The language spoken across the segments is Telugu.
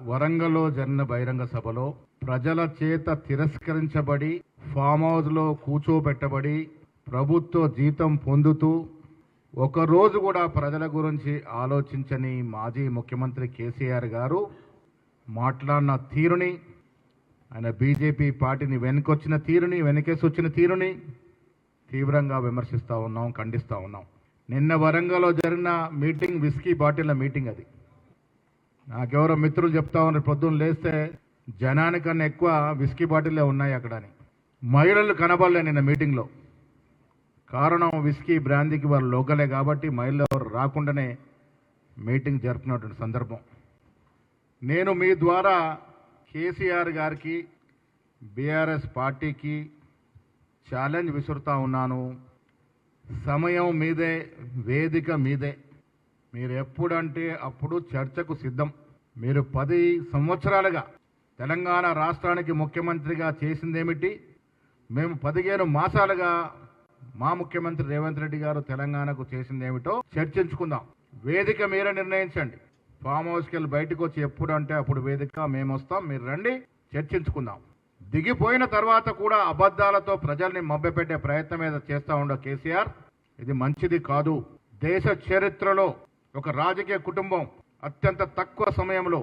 వరంగల్లో జరిగిన బహిరంగ సభలో ప్రజల చేత తిరస్కరించబడి ఫామ్ హౌస్లో కూర్చోబెట్టబడి ప్రభుత్వ జీతం పొందుతూ ఒకరోజు కూడా ప్రజల గురించి ఆలోచించని మాజీ ముఖ్యమంత్రి కేసీఆర్ గారు మాట్లాడిన తీరుని, ఆయన బీజేపీ పార్టీని వెనుకొచ్చిన తీరుని, వెనకేసి వచ్చిన తీరుని తీవ్రంగా విమర్శిస్తూ ఉన్నాం, ఖండిస్తూ ఉన్నాం. నిన్న వరంగల్లో జరిగిన మీటింగ్ విస్కీ బాటిళ్ల మీటింగ్. అది నాకెవరో మిత్రులు చెప్తా ఉన్నారు, పొద్దున్న లేస్తే జనానికన్నా ఎక్కువ విస్కీ బాటిల్లే ఉన్నాయి అక్కడ అని. మహిళలు కనబడలే నిన్న మీటింగ్లో. కారణం విస్కీ బ్రాందీకి వారు లోకలే కాబట్టి మహిళలు ఎవరు రాకుండానే మీటింగ్ జరుపుకున్నటువంటి సందర్భం. నేను మీ ద్వారా కేసీఆర్ గారికి, బీఆర్ఎస్ పార్టీకి ఛాలెంజ్ విసురుతా ఉన్నాను. సమయం మీదే, వేదిక మీదే. మీరు ఎప్పుడంటే అప్పుడు చర్చకు సిద్ధం. మీరు 10 సంవత్సరాలుగా తెలంగాణ రాష్ట్రానికి ముఖ్యమంత్రిగా చేసిందేమిటి? మేము 15 మాసాలుగా మా ముఖ్యమంత్రి రేవంత్ రెడ్డి గారు తెలంగాణకు చేసిందేమిటో చర్చించుకుందాం. వేదిక మీరే నిర్ణయించండి. ఫామ్ హౌస్కి వెళ్ళి బయటకు వచ్చి ఎప్పుడంటే అప్పుడు వేదిక మేము వస్తాం, మీరు రండి, చర్చించుకుందాం. దిగిపోయిన తర్వాత కూడా అబద్ధాలతో ప్రజల్ని మభ్యపెట్టే ప్రయత్నం మీద చేస్తూ ఉండే కేసీఆర్, ఇది మంచిది కాదు. దేశ చరిత్రలో ఒక రాజకీయ కుటుంబం అత్యంత తక్కువ సమయంలో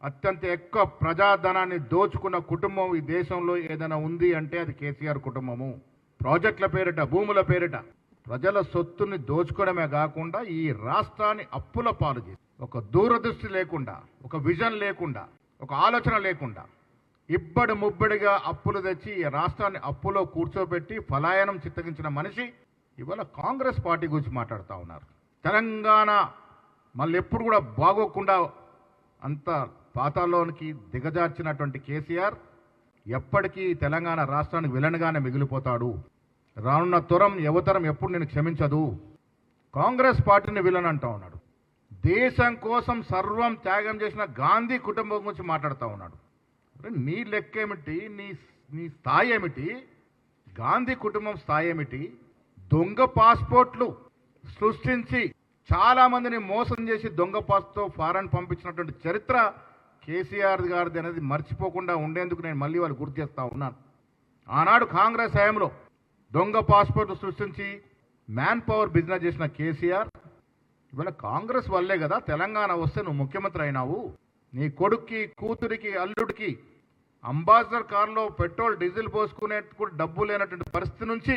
అత్యంత ఎక్కువ ప్రజాధనాన్ని దోచుకున్న కుటుంబం ఈ దేశంలో ఏదైనా ఉంది అంటే అది కేసీఆర్ కుటుంబము. ప్రాజెక్టుల పేరిట, భూముల పేరిట ప్రజల సొత్తుని దోచుకోవడమే కాకుండా ఈ రాష్ట్రాన్ని అప్పుల పాలు చేసి, ఒక దూరదృష్టి లేకుండా, ఒక విజన్ లేకుండా, ఒక ఆలోచన లేకుండా ఇబ్బడి ముబ్బడిగా అప్పులు తెచ్చి ఈ రాష్ట్రాన్ని అప్పులో కూర్చోబెట్టి పలాయనం చిత్తగించిన మనిషి ఇవాళ కాంగ్రెస్ పార్టీ గురించి మాట్లాడుతూ ఉన్నారు. తెలంగాణ మళ్ళీ ఎప్పుడు కూడా బాగోకుండా అంత పాతాల్లోనికి దిగజార్చినటువంటి కేసీఆర్ ఎప్పటికీ తెలంగాణ రాష్ట్రానికి విలన్గానే మిగిలిపోతాడు. రానున్న యువతరం ఎప్పుడు నేను క్షమించదు. కాంగ్రెస్ పార్టీని విలన్ అంటా ఉన్నాడు. దేశం కోసం సర్వం త్యాగం చేసిన గాంధీ కుటుంబం గురించి మాట్లాడుతూ ఉన్నాడు. నీ లెక్క ఏమిటి? నీ స్థాయి ఏమిటి? గాంధీ కుటుంబం స్థాయి ఏమిటి? దొంగ పాస్పోర్ట్లు సృష్టించి చాలా మందిని మోసం చేసి దొంగ పాస్తో ఫారెన్ పంపించినటువంటి చరిత్ర కేసీఆర్ గారిది అనేది మర్చిపోకుండా ఉండేందుకు నేను మళ్ళీ వాళ్ళు గుర్తు చేస్తూ ఉన్నాను. ఆనాడు కాంగ్రెస్ హయాంలో దొంగ పాస్పోర్ట్లు సృష్టించి మ్యాన్ పవర్ బిజినెస్ చేసిన కేసీఆర్ ఇవాళ కాంగ్రెస్ వల్లే కదా తెలంగాణ వస్తే నువ్వు ముఖ్యమంత్రి అయినావు. నీ కొడుక్కి, కూతురికి, అల్లుడికి అంబాసిడర్ కారులో పెట్రోల్ డీజిల్ పోసుకునే కూడా డబ్బు లేనటువంటి పరిస్థితి నుంచి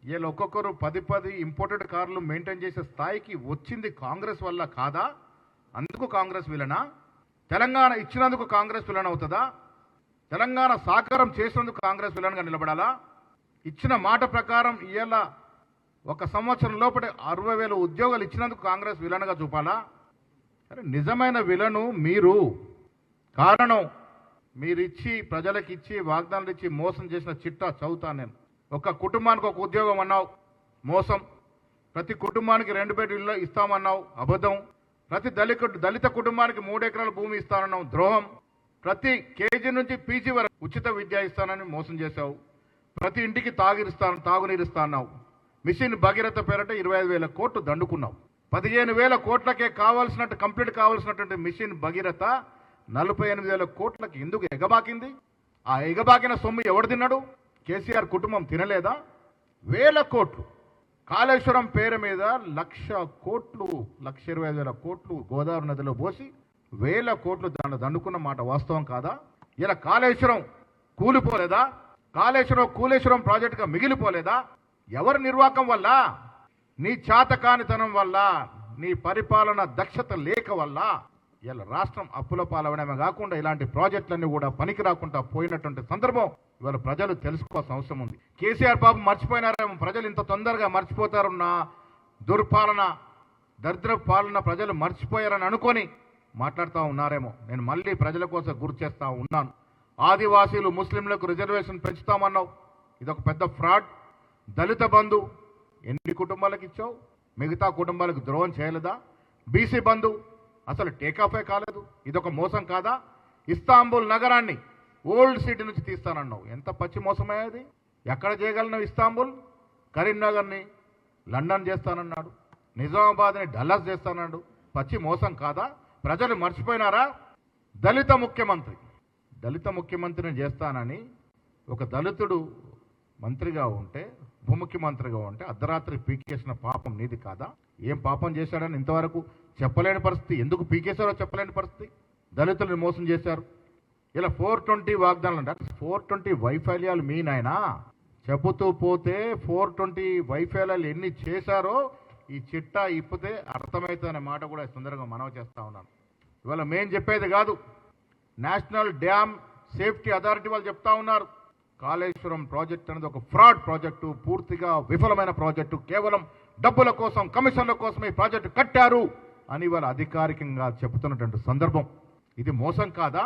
వీళ్ళు ఒక్కొక్కరు 10 ఇంపోర్టెడ్ కార్లు మెయింటైన్ చేసే స్థాయికి వచ్చింది కాంగ్రెస్ వల్ల కాదా? అందుకు కాంగ్రెస్ విలనా? తెలంగాణ ఇచ్చినందుకు కాంగ్రెస్ విలన్ అవుతుందా? తెలంగాణ సాకారం చేసినందుకు కాంగ్రెస్ విలన్గా నిలబడాలా? ఇచ్చిన మాట ప్రకారం ఇవాళ 1 సంవత్సరం లోపల 60,000 ఉద్యోగాలు ఇచ్చినందుకు కాంగ్రెస్ విలన్గా చూపాలా? అరే నిజమైన విలను మీరు. కారణం మీరిచ్చి, ప్రజలకు ఇచ్చి, వాగ్దానాలు ఇచ్చి మోసం చేసిన చిట్టా చదువుతాను నేను. ఒక కుటుంబానికి 1 ఉద్యోగం అన్నావు, మోసం. ప్రతి కుటుంబానికి 2 బెడ్రూమ్లు ఇస్తామన్నావు, అబద్ధం. ప్రతి దళిత కుటుంబానికి 3 ఎకరాల భూమి ఇస్తానన్నావు, ద్రోహం. ప్రతి కేజీ నుంచి పీజీ వరకు ఉచిత విద్య ఇస్తానని మోసం చేశావు. ప్రతి ఇంటికి తాగునీరు ఇస్తాన్నావు. మిషన్ భగీరథ పేరట 25,000 కోట్లు దండుకున్నావు. 15,000 కోట్లకే కంప్లీట్ కావాల్సినటువంటి మిషన్ భగీరథ 48,000 కోట్లకి ఎందుకు ఎగబాకింది? ఆ ఎగబాకిన సొమ్ము ఎవడు తిన్నాడు? కేసీఆర్ కుటుంబం తినలేదా? 1,000 కోట్లు కాళేశ్వరం పేరు మీద 1,00,000 కోట్లు, 1,25,000 కోట్లు గోదావరి నదిలో పోసి 1,000 కోట్లు దండుకున్న మాట వాస్తవం కాదా? ఇలా కాళేశ్వరం కూలిపోలేదా? కూలేశ్వరం ప్రాజెక్టుగా మిగిలిపోలేదా? ఎవరి నిర్వాహకం వల్ల? నీ చేతకానితనం వల్ల, నీ పరిపాలన దక్షత లేక వల్ల ఇలా రాష్ట్రం అప్పుల పాలవడమే కాకుండా ఇలాంటి ప్రాజెక్టులన్నీ కూడా పనికి రాకుండా పోయినటువంటి సందర్భం ఇవాళ ప్రజలు తెలుసుకోవాల్సిన అవసరం ఉంది. కేసీఆర్ బాబు మర్చిపోయినారేమో, ప్రజలు ఇంత తొందరగా మర్చిపోతారున్న దుర్పాలన, దరిద్ర పాలన ప్రజలు మర్చిపోయారని అనుకొని మాట్లాడుతూ ఉన్నారేమో. నేను మళ్ళీ ప్రజల కోసం గుర్తు చేస్తూ ఉన్నాను. ఆదివాసీలు, ముస్లింలకు రిజర్వేషన్ పెంచుతామన్నావు, ఇదొక పెద్ద ఫ్రాడ్. దళిత బంధు ఎన్ని కుటుంబాలకు ఇచ్చావు? మిగతా కుటుంబాలకు ద్రోహం చేయలేదా? బీసీ బంధు అసలు టేకాఫే కాలేదు, ఇదొక మోసం కాదా? ఇస్తాంబుల్ నగరాన్ని ఓల్డ్ సిటీ నుంచి తీస్తానన్నావు, ఎంత పచ్చి మోసమయ్యేది? ఎక్కడ చేయగలను? ఇస్తాంబుల్, కరీంనగర్ని లండన్ చేస్తానన్నాడు, నిజామాబాద్ని డల్లాస్ చేస్తానన్నాడు. పచ్చి మోసం కాదా? ప్రజలు మర్చిపోయినారా? దళిత ముఖ్యమంత్రిని చేస్తానని ఒక దళితుడు మంత్రిగా ఉంటే, ఉప ముఖ్యమంత్రిగా ఉంటే అర్ధరాత్రి పీకేసిన పాపం నీది కాదా? ఏం పాపం చేశాడని ఇంతవరకు చెప్పలేని పరిస్థితి, ఎందుకు పీకేశారో చెప్పలేని పరిస్థితి. దళితులను మోసం చేశారు. ఇలా 420 వాగ్దానాలు అంటే 420 వైఫల్యాలు మీ నాయనా. చెబుతూ పోతే 420 వైఫల్యాలు ఎన్ని చేశారో ఈ చిట్టా ఇప్పితే అర్థమవుతుందనే మాట కూడా సుందరంగా మనవి చేస్తా ఉన్నాను. ఇవాళ మేం చెప్పేది కాదు, నేషనల్ డ్యామ్ సేఫ్టీ అథారిటీ వాళ్ళు చెప్తా ఉన్నారు. కాళేశ్వరం ప్రాజెక్ట్ అనేది ఒక ఫ్రాడ్ ప్రాజెక్టు, పూర్తిగా విఫలమైన ప్రాజెక్టు, కేవలం డబ్బుల కోసం, కమిషన్ల కోసం ఈ ప్రాజెక్టు కట్టారు అని వాళ్ళు అధికారికంగా చెబుతున్నటువంటి సందర్భం. ఇది మోసం కాదా?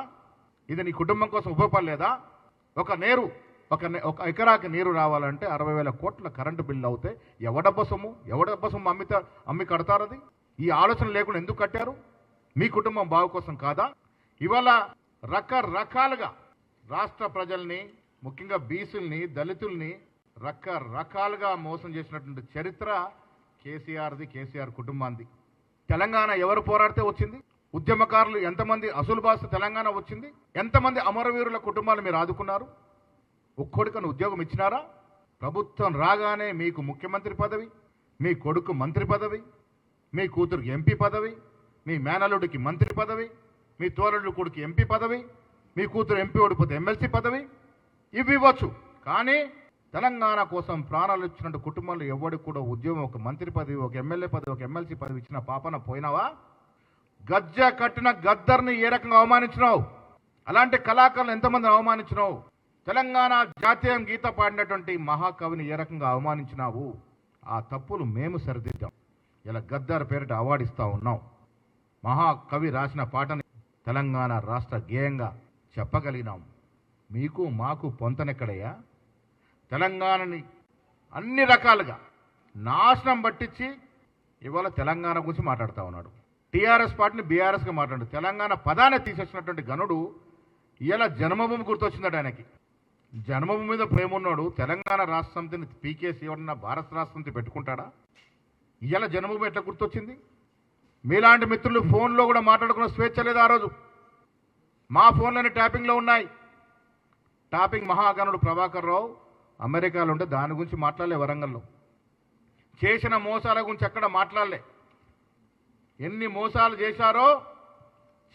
ఇది నీ కుటుంబం కోసం ఉపయోగపడలేదా? ఒక ఎకరాకి నీరు రావాలంటే 60,000 కోట్ల కరెంటు బిల్లు అవుతే ఎవడబ్బ సొమ్ము అమ్మి కడతారు? అది ఈ ఆలోచన లేకుండా ఎందుకు కట్టారు? మీ కుటుంబం బాగు కోసం కాదా? ఇవాళ రకరకాలుగా రాష్ట్ర ప్రజల్ని, ముఖ్యంగా బీసీల్ని, దళితుల్ని రకరకాలుగా మోసం చేసినటువంటి చరిత్ర కేసీఆర్ది, కేసీఆర్ కుటుంబాంది. తెలంగాణ ఎవరు పోరాడితే వచ్చింది? ఉద్యమకారులు ఎంతమంది అసలు బాస తెలంగాణ వచ్చింది? ఎంతమంది అమరవీరుల కుటుంబాలు మీరు ఆదుకున్నారు? ఒక్కొడికను ఉద్యోగం ఇచ్చినారా? ప్రభుత్వం రాగానే మీకు ముఖ్యమంత్రి పదవి, మీ కొడుకు మంత్రి పదవి, మీ కూతురికి ఎంపీ పదవి, మీ మేనల్లుడికి మంత్రి పదవి, మీ తోరళ్ళు కొడుకు ఎంపీ పదవి, మీ కూతురు ఎంపీ ఓడిపోతే ఎమ్మెల్సీ పదవి, ఇవి ఇవ్వచ్చు. కానీ తెలంగాణ కోసం ప్రాణాలు ఇచ్చినట్టు కుటుంబంలో ఎవరికి కూడా ఉద్యోగం, ఒక మంత్రి పదవి, ఒక ఎమ్మెల్యే పదవి, ఒక ఎమ్మెల్సీ పదవి ఇచ్చిన పాపన పోయినావా? గజ్జ కట్టిన గద్దర్ని ఏ రకంగా అవమానించినావు? అలాంటి కళాకారులు ఎంతమందిని అవమానించినావు? తెలంగాణ జాతీయం గీత పాడినటువంటి మహాకవిని ఏ రకంగా అవమానించినావు? ఆ తప్పులు మేము సరిదిద్దాం. ఇలా గద్దర్ పేరిట అవార్డు ఇస్తా ఉన్నాం. మహాకవి రాసిన పాటని తెలంగాణ రాష్ట్ర గేయంగా చెప్పగలిగినాం. మీకు మాకు పొంతనెక్కడయ్యా? తెలంగాణని అన్ని రకాలుగా నాశనం పట్టించి ఇవాళ తెలంగాణ గురించి మాట్లాడుతూ ఉన్నాడు. టీఆర్ఎస్ పార్టీని బీఆర్ఎస్గా మాట్లాడు. తెలంగాణ పదాన్ని తీసేసినటువంటి గనుడు ఇలా జన్మభూమి గుర్తొచ్చిందట ఆయనకి. జన్మభూమి మీద ప్రేమ ఉన్నాడు. తెలంగాణ రాష్ట్ర సమితిని పీకేసి ఎవరన్నా భారత రాష్ట్ర సమితి పెట్టుకుంటాడా? ఇలా జన్మభూమి ఎట్లా గుర్తొచ్చింది? మీలాంటి మిత్రులు ఫోన్లో కూడా మాట్లాడుకున్న స్వేచ్ఛ లేదు ఆ రోజు. మా ఫోన్లోనే ట్యాపింగ్లో ఉన్నాయి. ట్యాపింగ్ మహాగణుడు ప్రభాకర్ రావు అమెరికాలో ఉంటే దాని గురించి మాట్లాడలే. వరంగల్లో చేసిన మోసాల గురించి ఎక్కడ మాట్లాడలే. ఎన్ని మోసాలు చేశారో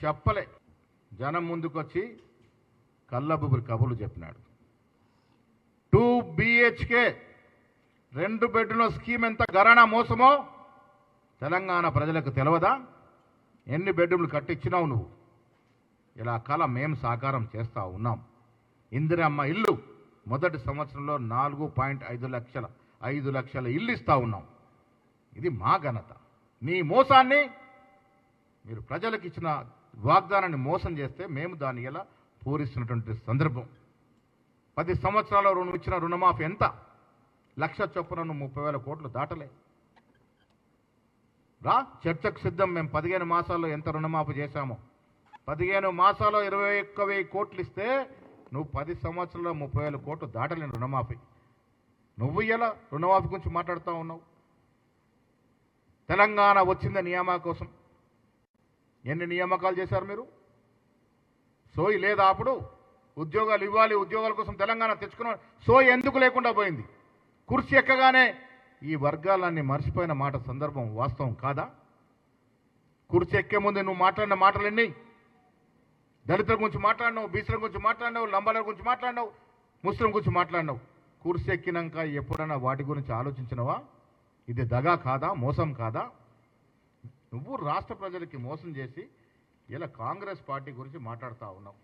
చెప్పలే. జనం ముందుకొచ్చి కళ్ళబుబ్బులు కబుర్లు చెప్పినాడు. 2 BHK 2 బెడ్రూమ్ల స్కీమ్ ఎంత గరాణా మోసమో తెలంగాణ ప్రజలకు తెలియదా? ఎన్ని బెడ్రూమ్లు కట్టించినావు నువ్వు? ఇలా కళ మేము సాకారం చేస్తూ ఉన్నాం. ఇందిరమ్మ ఇల్లు మొదటి సంవత్సరంలో 4.5 లక్షల ఇల్లు ఇస్తూ ఉన్నాం. ఇది మా ఘనత. నీ మోసాన్ని, మీరు ప్రజలకు ఇచ్చిన వాగ్దానాన్ని మోసం చేస్తే మేము దాన్ని ఎలా పూరిస్తున్నటువంటి సందర్భం. 10 సంవత్సరాల్లో ఇచ్చిన రుణమాఫీ ఎంత? 1,00,000 చొప్పున 30,000 కోట్లు దాటలే. చర్చకు సిద్ధం. మేము 15 మాసాల్లో ఎంత రుణమాఫీ చేశామో, 15 మాసాల్లో 21,000 కోట్లు ఇస్తే నువ్వు 10 సంవత్సరాల్లో 30,000 కోట్లు దాటలేని రుణమాఫీ. నువ్వు ఎలా రుణమాఫీ గురించి మాట్లాడుతూ ఉన్నావు? తెలంగాణ వచ్చింది నియామక కోసం. ఎన్ని నియామకాలు చేశారు మీరు? సోయి లేదా? అప్పుడు ఉద్యోగాలు ఇవ్వాలి, ఉద్యోగాల కోసం తెలంగాణ తెచ్చుకున్న సోయి ఎందుకు లేకుండా పోయింది? కుర్చీ ఎక్కగానే ఈ వర్గాలన్నీ మర్చిపోయిన మాట సందర్భం వాస్తవం కాదా? కుర్చీ ఎక్కే ముందు నువ్వు మాట్లాడిన మాటలన్నీ దళితుల గురించి మాట్లాడినావు, బీసీల గురించి మాట్లాడినావు, లంబాల గురించి మాట్లాడినావు, ముస్లిం గురించి మాట్లాడినావు. కుర్చీ ఎక్కినాక ఎప్పుడైనా వాటి గురించి ఆలోచించినవా? ఇది దగా కాదా? మోసం కాదా? నువ్వు రాష్ట్ర ప్రజలకి మోసం చేసి ఇలా కాంగ్రెస్ పార్టీ గురించి మాట్లాడుతూ ఉన్నావు.